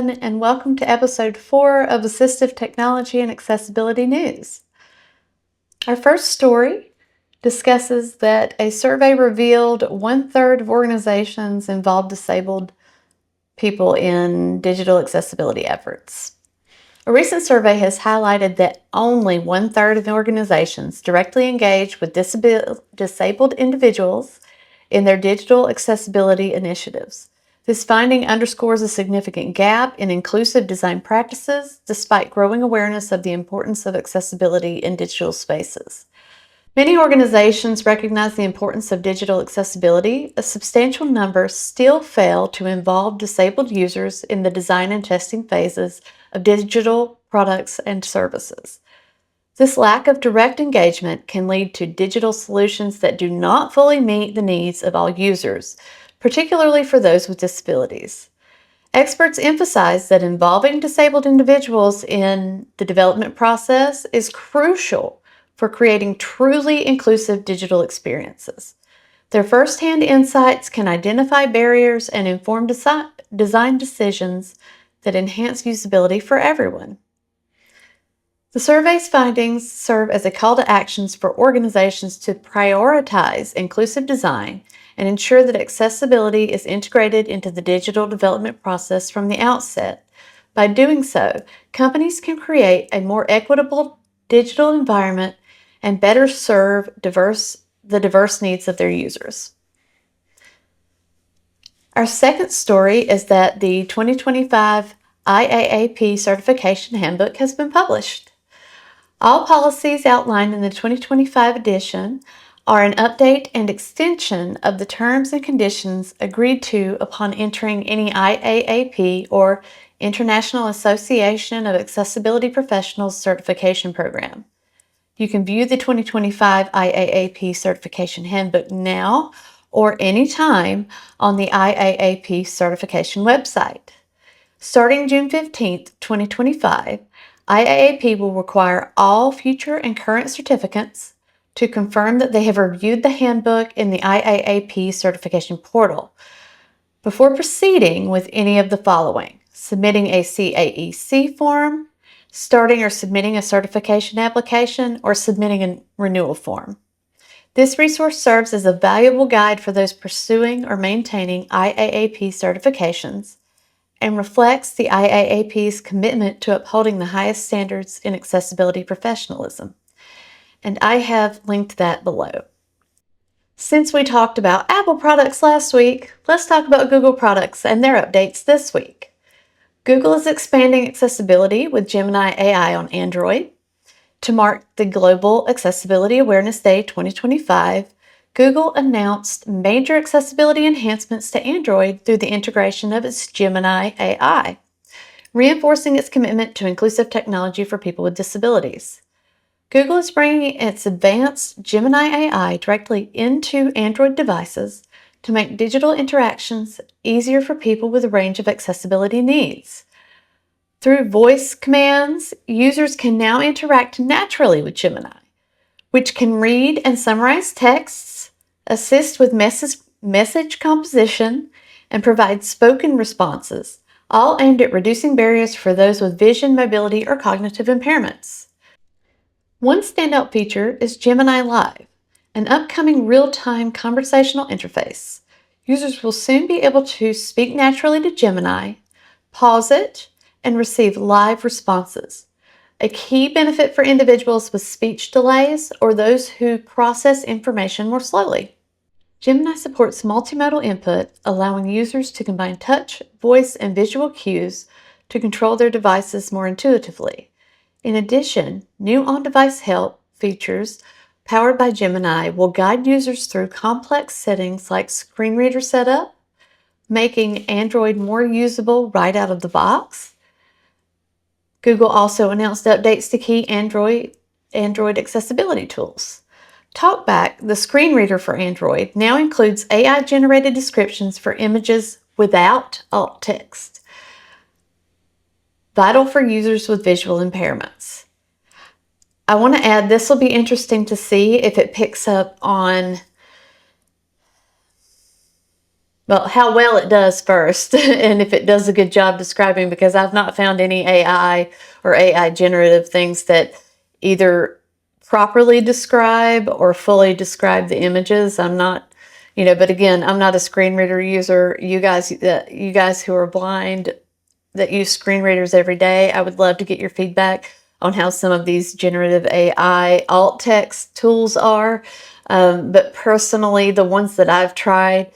everyone, and welcome to episode 4 of Assistive Technology and Accessibility News. Our first story discusses that a survey revealed 1/3 of organizations involve disabled people in digital accessibility efforts. A recent survey has highlighted that only 1/3 of the organizations directly engage with disabled individuals in their digital accessibility initiatives. This finding underscores a significant gap in inclusive design practices, despite growing awareness of the importance of accessibility in digital spaces. Many organizations recognize the importance of digital accessibility. A substantial number still fail to involve disabled users in the design and testing phases of digital products and services. This lack of direct engagement can lead to digital solutions that do not fully meet the needs of all users, particularly for those with disabilities. Experts emphasize that involving disabled individuals in the development process is crucial for creating truly inclusive digital experiences. Their firsthand insights can identify barriers and inform design decisions that enhance usability for everyone. The survey's findings serve as a call to actions for organizations to prioritize inclusive design and ensure that accessibility is integrated into the digital development process from the outset. By doing so, companies can create a more equitable digital environment and better serve the diverse needs of their users. Our second story is that the 2025 IAAP Certification Handbook has been published. All policies outlined in the 2025 edition are an update and extension of the terms and conditions agreed to upon entering any IAAP or International Association of Accessibility Professionals certification program. You can view the 2025 IAAP Certification Handbook now or anytime on the IAAP certification website. Starting June 15, 2025, IAAP will require all future and current certificants to confirm that they have reviewed the handbook in the IAAP certification portal before proceeding with any of the following: submitting a CAEC form, starting or submitting a certification application, or submitting a renewal form. This resource serves as a valuable guide for those pursuing or maintaining IAAP certifications and reflects the IAAP's commitment to upholding the highest standards in accessibility professionalism. And I have linked that below. Since we talked about Apple products last week, let's talk about Google products and their updates this week. Google is expanding accessibility with Gemini AI on Android. To mark the Global Accessibility Awareness Day 2025, Google announced major accessibility enhancements to Android through the integration of its Gemini AI, reinforcing its commitment to inclusive technology for people with disabilities. Google is bringing its advanced Gemini AI directly into Android devices to make digital interactions easier for people with a range of accessibility needs. Through voice commands, users can now interact naturally with Gemini, which can read and summarize texts, assist with message composition, and provide spoken responses, all aimed at reducing barriers for those with vision, mobility, or cognitive impairments. One standout feature is Gemini Live, an upcoming real-time conversational interface. Users will soon be able to speak naturally to Gemini, pause it, and receive live responses. A key benefit for individuals with speech delays or those who process information more slowly. Gemini supports multimodal input, allowing users to combine touch, voice, and visual cues to control their devices more intuitively. In addition, new on-device help features powered by Gemini will guide users through complex settings like screen reader setup, making Android more usable right out of the box. Google also announced updates to key Android accessibility tools. TalkBack, the screen reader for Android, now includes AI-generated descriptions for images without alt text, vital for users with visual impairments. I want to add, this will be interesting to see if it picks up on Well, how well it does first, and if it does a good job describing, because I've not found any AI or AI generative things that either properly describe or fully describe the images. I'm not, but again, I'm not a screen reader user. You guys who are blind that use screen readers every day, I would love to get your feedback on how some of these generative AI alt text tools are. But personally, the ones that I've tried,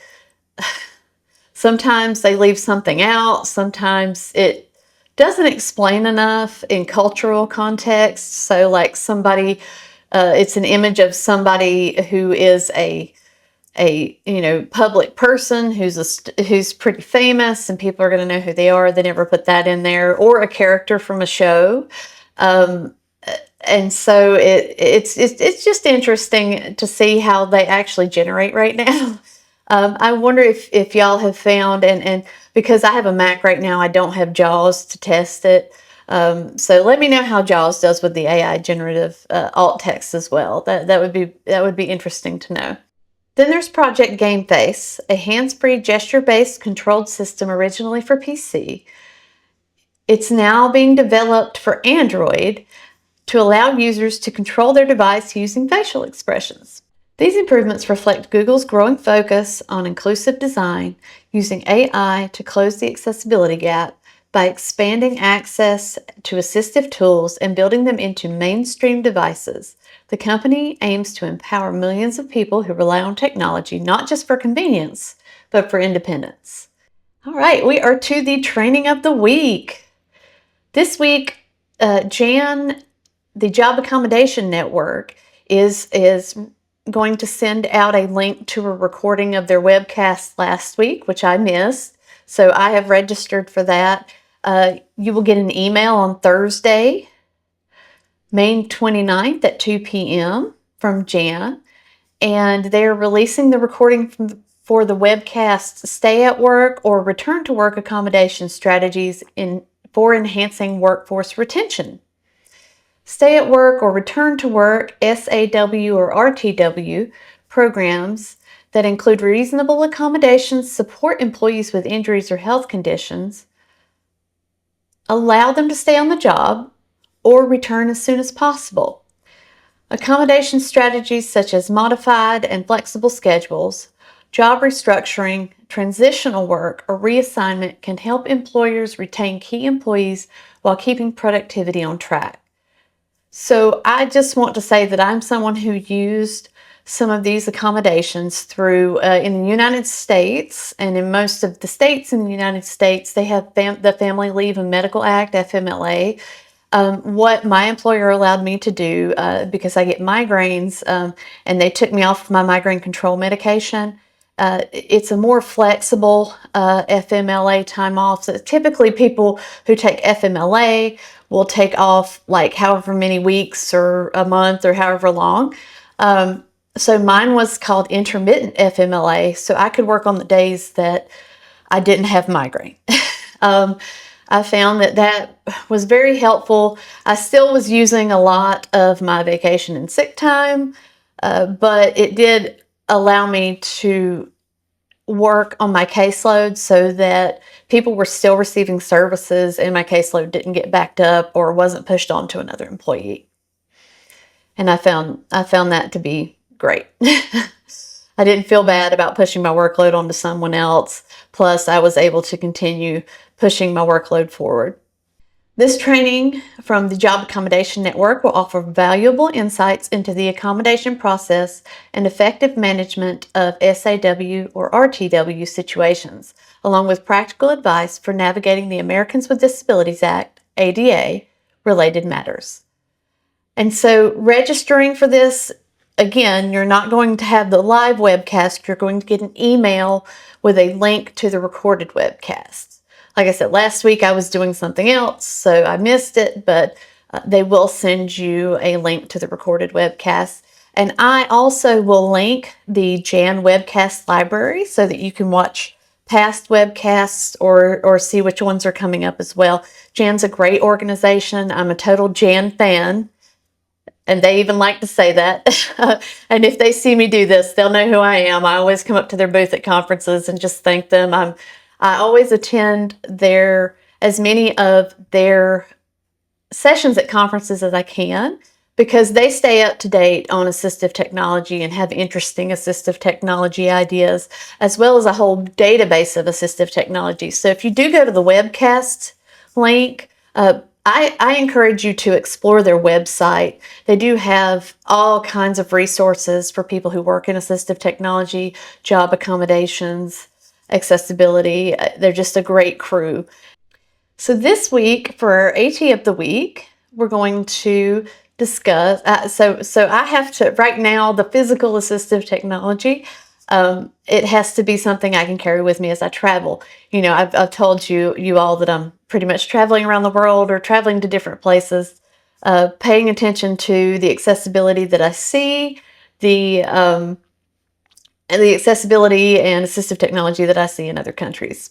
sometimes they leave something out. Sometimes it doesn't explain enough in cultural context. So like it's an image of somebody who is a public person who's pretty famous and people are going to know who they are. They never put that in there, or a character from a show. And so it's just interesting to see how they actually generate right now. I wonder if y'all have found, and because I have a Mac right now, I don't have JAWS to test it. So let me know how JAWS does with the AI generative alt text as well. That would be interesting to know. Then there's Project GameFace, a hands-free gesture-based controlled system originally for PC. It's now being developed for Android to allow users to control their device using facial expressions. These improvements reflect Google's growing focus on inclusive design, using AI to close the accessibility gap by expanding access to assistive tools and building them into mainstream devices. The company aims to empower millions of people who rely on technology, not just for convenience, but for independence. All right, we are to the training of the week. This week, Jan, the Job Accommodation Network, is going to send out a link to a recording of their webcast last week, which I missed. So I have registered for that. You will get an email on Thursday, May 29th at 2 p.m. from Jan, and they're releasing the recording for the webcast Stay at Work or Return to Work Accommodation Strategies for Enhancing Workforce Retention. Stay at Work or Return to Work, SAW or RTW, programs that include reasonable accommodations, support employees with injuries or health conditions, allow them to stay on the job, or return as soon as possible. Accommodation strategies such as modified and flexible schedules, job restructuring, transitional work, or reassignment can help employers retain key employees while keeping productivity on track. So I just want to say that I'm someone who used some of these accommodations through in the United States, and in most of the states in the United States, they have the Family Leave and Medical Act, FMLA. What my employer allowed me to do, because I get migraines, and they took me off my migraine control medication. It's a more flexible FMLA time off. So typically people who take FMLA will take off like however many weeks or a month or however long. So mine was called intermittent FMLA, so I could work on the days that I didn't have migraine. I found that was very helpful. I still was using a lot of my vacation and sick time, but it did allow me to work on my caseload so that people were still receiving services and my caseload didn't get backed up or wasn't pushed on to another employee. And I found that to be great. I didn't feel bad about pushing my workload onto someone else. Plus, I was able to continue pushing my workload forward. This training from the Job Accommodation Network will offer valuable insights into the accommodation process and effective management of SAW or RTW situations, along with practical advice for navigating the Americans with Disabilities Act, ADA, related matters. And so registering for this, again, you're not going to have the live webcast. You're going to get an email with a link to the recorded webcast. Like I said, last week I was doing something else, so I missed it, but they will send you a link to the recorded webcast. And I also will link the Jan webcast library so that you can watch past webcasts or see which ones are coming up as well. Jan's a great organization. I'm a total Jan fan. And they even like to say that. And if they see me do this, they'll know who I am. I always come up to their booth at conferences and just thank them. I always attend as many of their sessions at conferences as I can, because they stay up to date on assistive technology and have interesting assistive technology ideas, as well as a whole database of assistive technology. So if you do go to the webcast link, I encourage you to explore their website. They do have all kinds of resources for people who work in assistive technology, job accommodations, accessibility. They're just a great crew. So this week for our AT of the week, we're going to discuss, so I have to, right now, the physical assistive technology, it has to be something I can carry with me as I travel. You know, I've told you all that I'm pretty much traveling around the world or traveling to different places, paying attention to the accessibility that I see, and the accessibility and assistive technology that I see in other countries.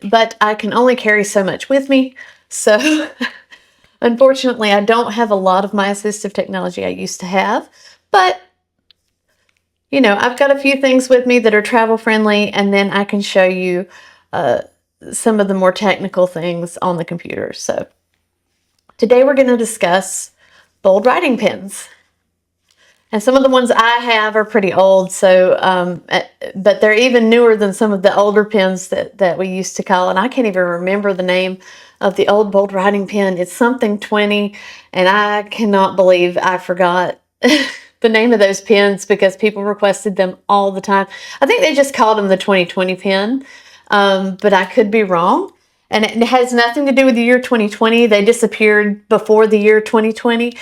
But I can only carry so much with me. So unfortunately, I don't have a lot of my assistive technology I used to have, but you know, I've got a few things with me that are travel friendly, and then I can show you some of the more technical things on the computer. So today we're going to discuss bold writing pens. And some of the ones I have are pretty old, but they're even newer than some of the older pens that we used to call. And I can't even remember the name of the old bold writing pen. It's something 20, and I cannot believe I forgot the name of those pens because people requested them all the time. I think they just called them the 2020 pen, but I could be wrong. And it has nothing to do with the year 2020. They disappeared before the year 2020.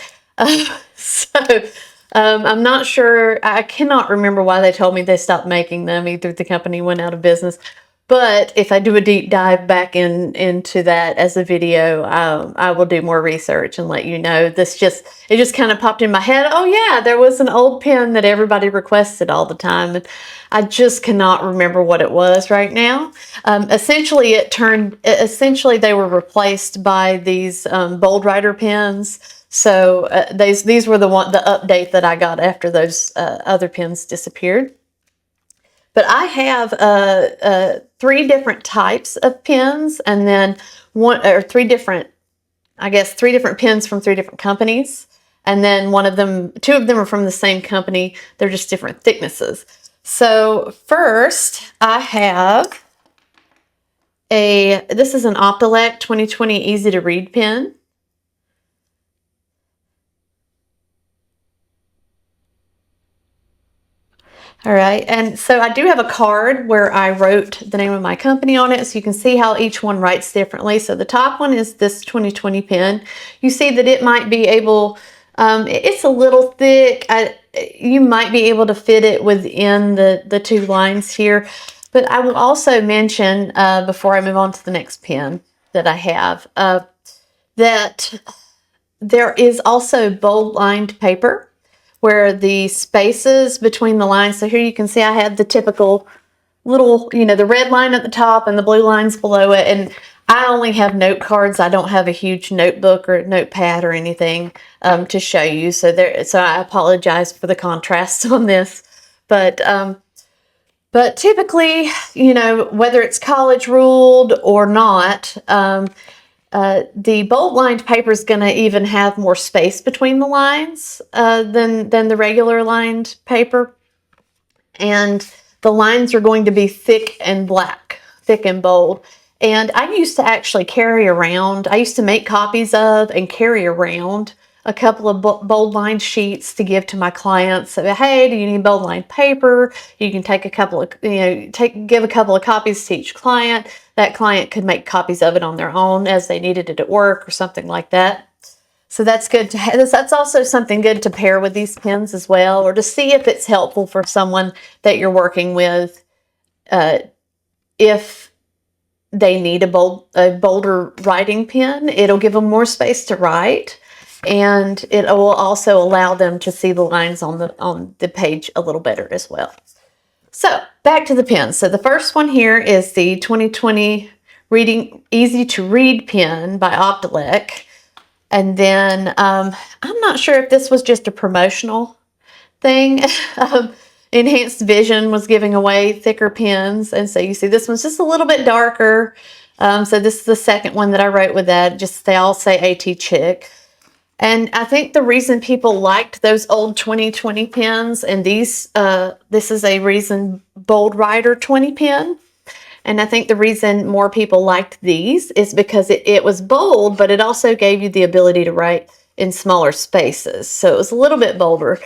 I'm not sure. I cannot remember why they told me they stopped making them. Either the company went out of business. But if I do a deep dive back into that as a video, I will do more research and let you know. It just kind of popped in my head. Oh yeah, there was an old pen that everybody requested all the time. And I just cannot remember what it was right now. Essentially, they were replaced by these bold writer pens. So these were the update that I got after those other pens disappeared. But I have 3 different types of pens, and then 3 different pens from 3 different companies. And then 2 of them are from the same company. They're just different thicknesses. So first I have this is an Optilec 2020 Easy to Read pen. All right, and so I do have a card where I wrote the name of my company on it, so you can see how each one writes differently. So the top one is this 2020 pen. You see that it might be able, it's a little thick. You might be able to fit it within the 2 lines here. But I will also mention, before I move on to the next pen that I have, that there is also bold lined paper, where the spaces between the lines, so here you can see I have the typical little, the red line at the top and the blue lines below it, and I only have note cards. I don't have a huge notebook or notepad or anything to show you, so I apologize for the contrast on this, but typically, whether it's college ruled or not, the bold lined paper is going to even have more space between the lines than the regular lined paper. And the lines are going to be thick and bold. And I used to actually I used to make copies of and carry around a couple of bold lined sheets to give to my clients. So, hey, do you need bold lined paper? You can take give a couple of copies to each client. That client could make copies of it on their own as they needed it at work or something like that. So that's good to have. That's also something good to pair with these pens as well, or to see if it's helpful for someone that you're working with, if they need a bolder writing pen. It'll give them more space to write, and it will also allow them to see the lines on the page a little better as well. So back to the pens. So the first one here is the 2020 Easy to Read pen by Optilec. And then I'm not sure if this was just a promotional thing. Enhanced Vision was giving away thicker pens, and so you see this one's just a little bit darker. So this is the second one that I wrote with that. Just they all say AT Chick. And I think the reason people liked those old 2020 pens, and this is a Reason Bold Writer 20 pen. And I think the reason more people liked these is because it was bold, but it also gave you the ability to write in smaller spaces. So it was a little bit bolder.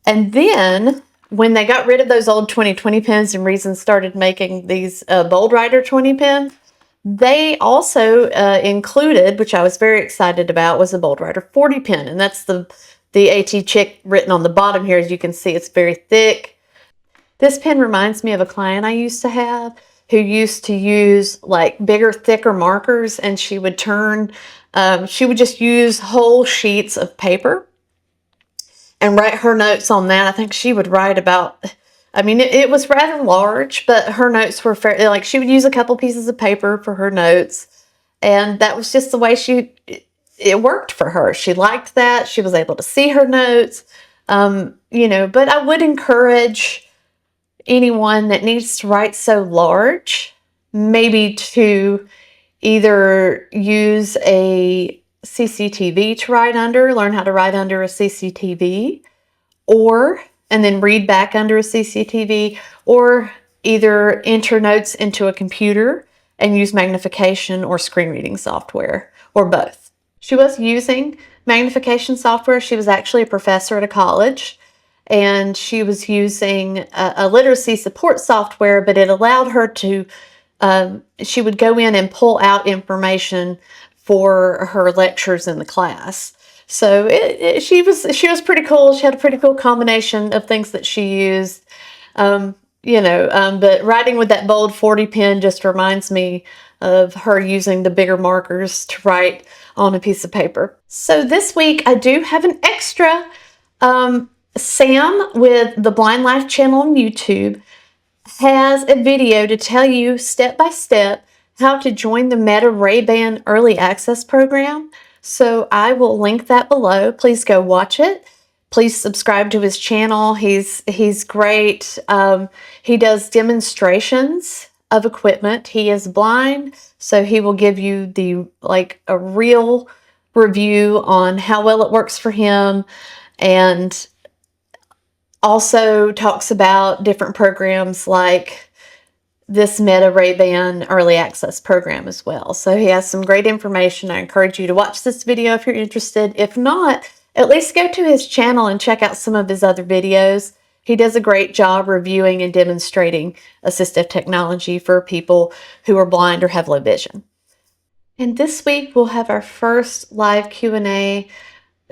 And then when they got rid of those old 2020 pens and Reason started making these Bold Writer 20 pens, they also included, which I was very excited about, was a Bold Writer 40 pen. And that's the AT Chick written on the bottom here. As you can see, it's very thick. This pen reminds me of a client I used to have who used to use like bigger, thicker markers, and she would just use whole sheets of paper and write her notes on that. I think she would write about, I mean, it was rather large, but her notes were fair. Like she would use a couple pieces of paper for her notes, and that was just the way it worked for her. She liked that. She was able to see her notes, but I would encourage anyone that needs to write so large, maybe to either use a CCTV to write under, learn how to write under a CCTV, and then read back under a CCTV, or either enter notes into a computer and use magnification or screen reading software, or both. She was using magnification software. She was actually a professor at a college, and she was using a literacy support software, but it allowed her to, she would go in and pull out information for her lectures in the class. So she was pretty cool. She had a pretty cool combination of things that she used. But writing with that bold 40 pen just reminds me of her using the bigger markers to write on a piece of paper. So this week I do have an extra. Sam with the Blind Life channel on YouTube has a video to tell you step by step how to join the Meta Ray-Ban Early Access Program. So I will link that below. Please go watch it. Please subscribe to his channel. He's great. He does demonstrations of equipment. He is blind, so he will give you a real review on how well it works for him, and also talks about different programs like this Meta Ray-Ban Early Access program as well. So he has some great information. I encourage you to watch this video if you're interested. If not, at least go to his channel and check out some of his other videos. He does a great job reviewing and demonstrating assistive technology for people who are blind or have low vision. And this week we'll have our first live Q&A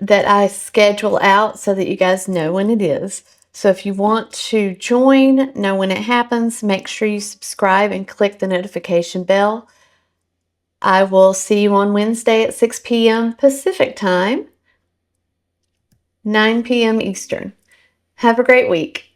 that I schedule out so that you guys know when it is. So if you want to join, know when it happens, make sure you subscribe and click the notification bell. I will see you on Wednesday at 6 p.m. Pacific Time, 9 p.m. Eastern. Have a great week.